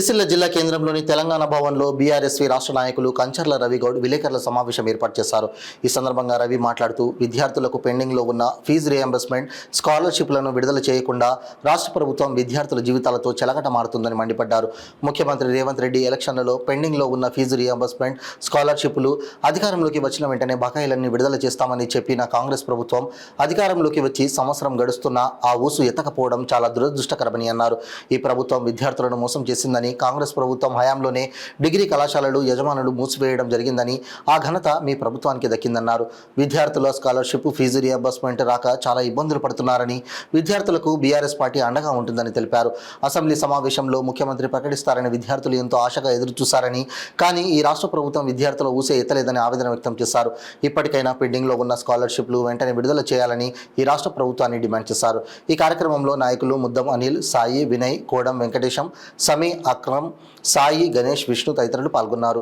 సిరిసిల్ల జిల్లా కేంద్రంలోని తెలంగాణ భవన్లో బీఆర్ఎస్వి రాష్ట్ర నాయకులు కంచర్ల రవిగౌడ్ విలేకరుల సమావేశం ఏర్పాటు చేశారు. ఈ సందర్భంగా రవి మాట్లాడుతూ విద్యార్థులకు పెండింగ్లో ఉన్న ఫీజు రియంబర్స్మెంట్, స్కాలర్షిప్లను విడుదల చేయకుండా రాష్ట్ర ప్రభుత్వం విద్యార్థుల జీవితాలతో చెలకటమారుతుందని మండిపడ్డారు. ముఖ్యమంత్రి రేవంత్ రెడ్డి ఎలక్షన్లలో పెండింగ్లో ఉన్న ఫీజు రియంబర్స్మెంట్, స్కాలర్షిప్లు అధికారంలోకి వచ్చిన వెంటనే బకాయిలన్నీ విడుదల చేస్తామని చెప్పిన కాంగ్రెస్ ప్రభుత్వం అధికారంలోకి వచ్చి సంవత్సరం గడుస్తున్నా ఆ ఊసు ఎత్తకపోవడం చాలా దురదృష్టకరమని అన్నారు. ఈ ప్రభుత్వం విద్యార్థులను మోసం చేసిందని, కాంగ్రెస్ ప్రభుత్వం హయాంలోనే డిగ్రీ కళాశాలలు యజమానులు మూసివేయడం జరిగిందని, ఆ ఘనత మీ ప్రభుత్వానికి దక్కిందన్నారు. విద్యార్థుల స్కాలర్షిప్, ఫీజు రియంబర్స్మెంట్ రాక చాలా ఇబ్బందులు పడుతున్నారని, విద్యార్థులకు బీఆర్ఎస్ పార్టీ అండగా ఉంటుందని తెలిపారు. అసెంబ్లీ సమావేశంలో ముఖ్యమంత్రి ప్రకటిస్తారని విద్యార్థులు ఎంతో ఆశగా ఎదురుచూశారని, కానీ ఈ రాష్ట్ర ప్రభుత్వం విద్యార్థుల ఊసే ఎత్తలేదని ఆవేదన వ్యక్తం చేశారు. ఇప్పటికైనా పెండింగ్లో ఉన్న స్కాలర్షిప్లు వెంటనే విడుదల చేయాలని ఈ రాష్ట్ర ప్రభుత్వాన్ని డిమాండ్ చేశారు. ఈ కార్యక్రమంలో నాయకులు ముద్దం అనిల్, సాయి, వినయ్, కోడం వెంకటేశం, సమీ, అక్రమ్, సాయి, గణేష్, విష్ణు తదితరులు పాల్గొన్నారు.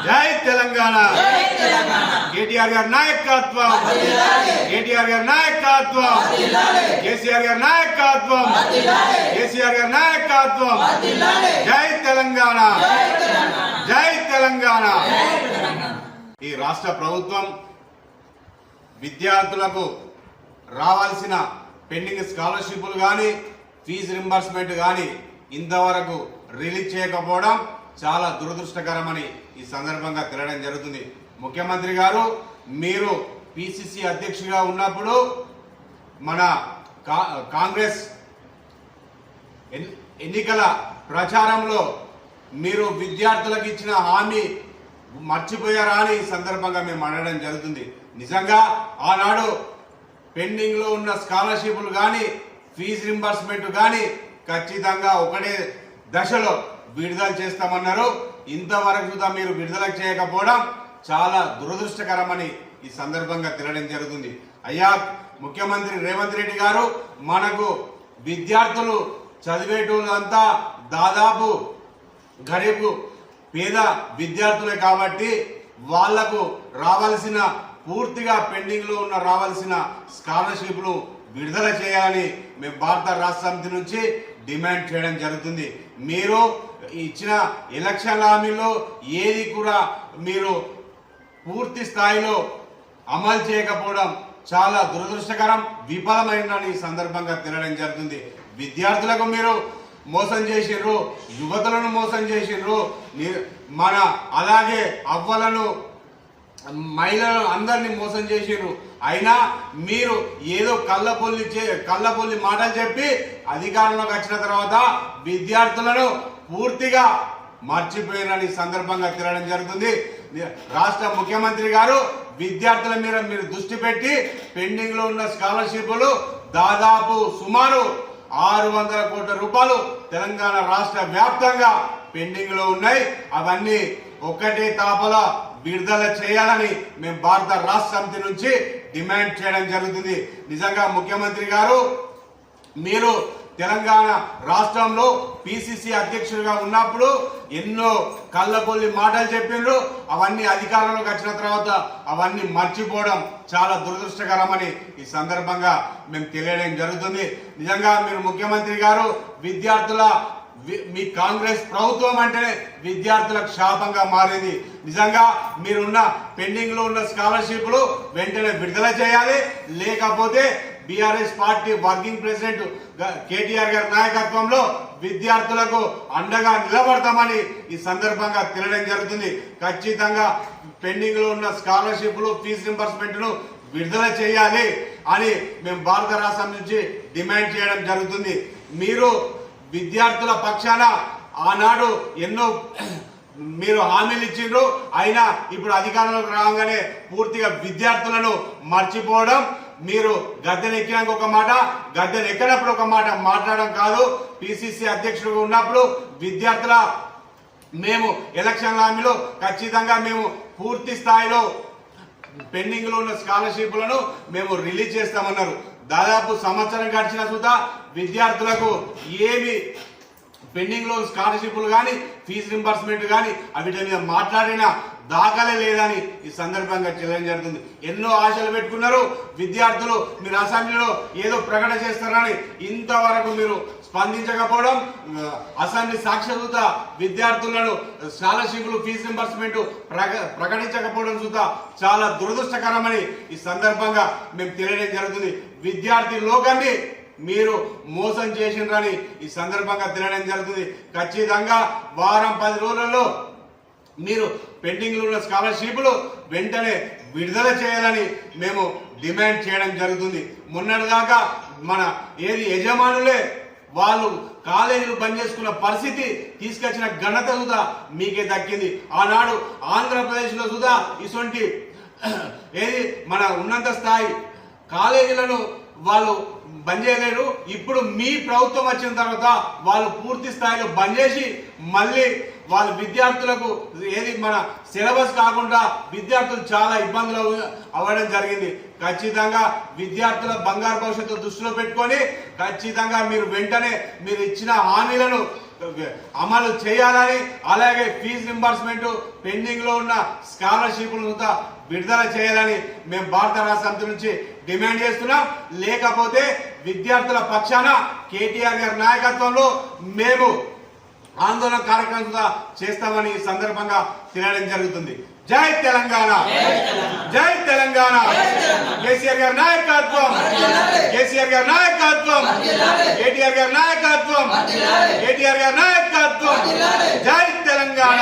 జై తెలంగాణ, కేటీఆర్ గారి నాయకత్వం, కేటీఆర్ గారి నాయకత్వం, కేసీఆర్ గారి నాయకత్వం, కేసీఆర్ గారి నాయకత్వం. జై తెలంగాణ, జై తెలంగాణ. ఈ రాష్ట్ర ప్రభుత్వం విద్యార్థులకు రావాల్సిన పెండింగ్ స్కాలర్షిప్లు కానీ, ఫీజు రింబర్స్మెంట్ కానీ ఇంతవరకు రిలీజ్ చేయకపోవడం చాలా దురదృష్టకరమని ఈ సందర్భంగా తెలియడం జరుగుతుంది. ముఖ్యమంత్రి గారు, మీరు పిసిసి అధ్యక్షుడిగా ఉన్నప్పుడు మన కాంగ్రెస్ ఎన్నికల ప్రచారంలో మీరు విద్యార్థులకు ఇచ్చిన హామీ మర్చిపోయారా అని ఈ సందర్భంగా మేము అడగడం జరుగుతుంది. నిజంగా ఆనాడు పెండింగ్లో ఉన్న స్కాలర్షిప్లు కానీ, ఫీజు రింబర్స్మెంట్ కానీ ఖచ్చితంగా ఒకటే దశలో విడుదల చేస్తామన్నారు. ఇంతవరకు కూడా మీరు విడుదల చేయకపోవడం చాలా దురదృష్టకరమని ఈ సందర్భంగా తెలియడం జరుగుతుంది. అయ్యా ముఖ్యమంత్రి రేవంత్ రెడ్డి గారు, మనకు విద్యార్థులు చదివేటోళ్ళంతా దాదాపు గరీబ్ పేద విద్యార్థులే కాబట్టి వాళ్లకు రావాల్సిన పూర్తిగా పెండింగ్లో ఉన్న రావాల్సిన స్కాలర్షిప్లు విడుదల చేయాలని మేము భారత రాష్ట్ర సమితి నుంచి డిమాండ్ చేయడం జరుగుతుంది. మీరు ఇచ్చిన ఎలక్షన్ హామీలో ఏది కూడా మీరు పూర్తి స్థాయిలో అమలు చేయకపోవడం చాలా దురదృష్టకరం, విఫలమైందని ఈ సందర్భంగా తెలియడం జరుగుతుంది. విద్యార్థులకు మీరు మోసం చేసిర్రు, యువతులను మోసం చేసిర్రు, మన అలాగే అవ్వలను, మహిళలను అందరినీ మోసం చేసిర్రు. అయినా మీరు ఏదో కళ్ళబొల్లి మాటలు చెప్పి అధికారంలోకి వచ్చిన తర్వాత విద్యార్థులను పూర్తిగా మర్చిపోయినని సందర్భంగా తెలియడం జరుగుతుంది. రాష్ట్ర ముఖ్యమంత్రి గారు విద్యార్థుల మీద మీరు దృష్టి పెట్టి పెండింగ్ లో ఉన్న స్కాలర్షిప్లు దాదాపు సుమారు 600 కోట్ల రూపాయలు తెలంగాణ రాష్ట్ర వ్యాప్తంగా పెండింగ్ లో ఉన్నాయి. అవన్నీ ఒక్కటే తాపల విడుదల చేయాలని మేము భారత రాష్ట్ర సమితి నుంచి డిమాండ్ చేయడం జరుగుతుంది. నిజంగా ముఖ్యమంత్రి గారు, మీరు తెలంగాణ రాష్ట్రంలో పిసిసి అధ్యక్షుడిగా ఉన్నప్పుడు ఎన్నో కళ్ళకొల్లి మాటలు చెప్పిండ్రు. అవన్నీ అధికారంలోకి వచ్చిన తర్వాత అవన్నీ మర్చిపోవడం చాలా దురదృష్టకరమని ఈ సందర్భంగా మేము తెలియడం జరుగుతుంది. నిజంగా మీరు ముఖ్యమంత్రి గారు, విద్యార్థుల మీ కాంగ్రెస్ ప్రభుత్వం అంటేనే విద్యార్థులకు శాపంగా మారింది. నిజంగా మీరున్న పెండింగ్ లో ఉన్న స్కాలర్షిప్లు వెంటనే విడుదల చేయాలి, లేకపోతే BRS party working president KTR గారి నాయకత్వంలో విద్యార్థులకు అండగా నిలబడతామని ఈ సందర్భంగా తెలియడం జరుగుతుంది. ఖచ్చితంగా పెండింగ్ లో ఉన్న స్కాలర్షిప్లు, ఫీజు రింబర్స్మెంట్ ను విడుదల చేయాలి అని మేము భారత రాష్ట్రం నుంచి డిమాండ్ చేయడం జరుగుతుంది. మీరు విద్యార్థుల పక్షాన ఆనాడు ఎన్నో మీరు హామీలు ఇచ్చిండ్రు, అయినా ఇప్పుడు అధికారంలోకి రాగానే పూర్తిగా విద్యార్థులను మర్చిపోవడం, మీరు గద్దెనెక్కినాక ఒక మాట, గద్దెనెక్కినప్పుడు ఒక మాట మాట్లాడడం కాదు. పిసిసి అధ్యక్షుడిగా ఉన్నప్పుడు విద్యార్థుల మేము ఎలక్షన్ హామీలో ఖచ్చితంగా మేము పూర్తి స్థాయిలో పెండింగ్ లో ఉన్న స్కాలర్షిప్లను మేము రిలీజ్ చేస్తామన్నారు. దాదాపు సంవత్సరం గడిచిన సుతా విద్యార్థులకు ఏమి పెండింగ్ లో స్కాలర్షిప్లు కానీ, ఫీజు రింబర్స్మెంట్ కానీ వీటి మీద మాట్లాడిన దాఖలే లేదని ఈ సందర్భంగా తెలియడం జరుగుతుంది. ఎన్నో ఆశలు పెట్టుకున్నారు విద్యార్థులు, మీరు అసెంబ్లీలో ఏదో ప్రకటన చేస్తారని ఇంతవరకు మీరు స్పందించకపోవడం, అసెంబ్లీ సాక్ష్యత విద్యార్థులను స్కాలర్షిప్లు ఫీజు రింబర్స్మెంట్ ప్రకటించకపోవడం చూత చాలా దురదృష్టకరమని ఈ సందర్భంగా మేము తెలియడం జరుగుతుంది. విద్యార్థి లోకాన్ని మీరు మోసం చేసిండ్రని ఈ సందర్భంగా తెలియడం జరుగుతుంది. ఖచ్చితంగా వారం 10 రోజులలో మీరు పెండింగ్లో ఉన్న స్కాలర్షిప్లు వెంటనే విడుదల చేయాలని మేము డిమాండ్ చేయడం జరుగుతుంది. మొన్నటిదాకా మన యజమానులే వాళ్ళు కాలేజీలు బంద్ చేసుకున్న పరిస్థితి తీసుకొచ్చిన ఘనత సుధా మీకే దక్కింది. ఆనాడు ఆంధ్రప్రదేశ్లో సుధా ఇటువంటి మన ఉన్నత స్థాయి కాలేజీలను వాళ్ళు బంద్ చేయలేరు. ఇప్పుడు మీ ప్రభుత్వం వచ్చిన తర్వాత వాళ్ళు పూర్తి స్థాయిలో బంద్ చేసి మళ్ళీ వాళ్ళ విద్యార్థులకు మన సిలబస్ కాకుండా విద్యార్థులు చాలా ఇబ్బందులు అవ్వడం జరిగింది. ఖచ్చితంగా విద్యార్థుల బంగారు భవిష్యత్తు దృష్టిలో పెట్టుకొని ఖచ్చితంగా మీరు వెంటనే మీరు ఇచ్చిన హామీలను అమలు చేయాలని, అలాగే ఫీజు రింబర్స్మెంట్ పెండింగ్ లో ఉన్న స్కాలర్షిప్లను విడుదల చేయాలని మేము భారత రాష్ట్ర సమితి నుంచి డిమాండ్ చేస్తున్నాం. లేకపోతే విద్యార్థుల పక్షాన కేటీఆర్ గారి నాయకత్వంలో మేము ఆందోళన కార్యక్రమం చేస్తామని ఈ సందర్భంగా తెలియడం జరుగుతుంది. జై తెలంగాణ, జై తెలంగాణ. కేసీఆర్ గారి నాయకత్వం, కేసీఆర్ గారి నాయకత్వం, కేటీఆర్ గారి నాయకత్వం, కేటీఆర్ గారి నాయకత్వం. జై తెలంగాణ.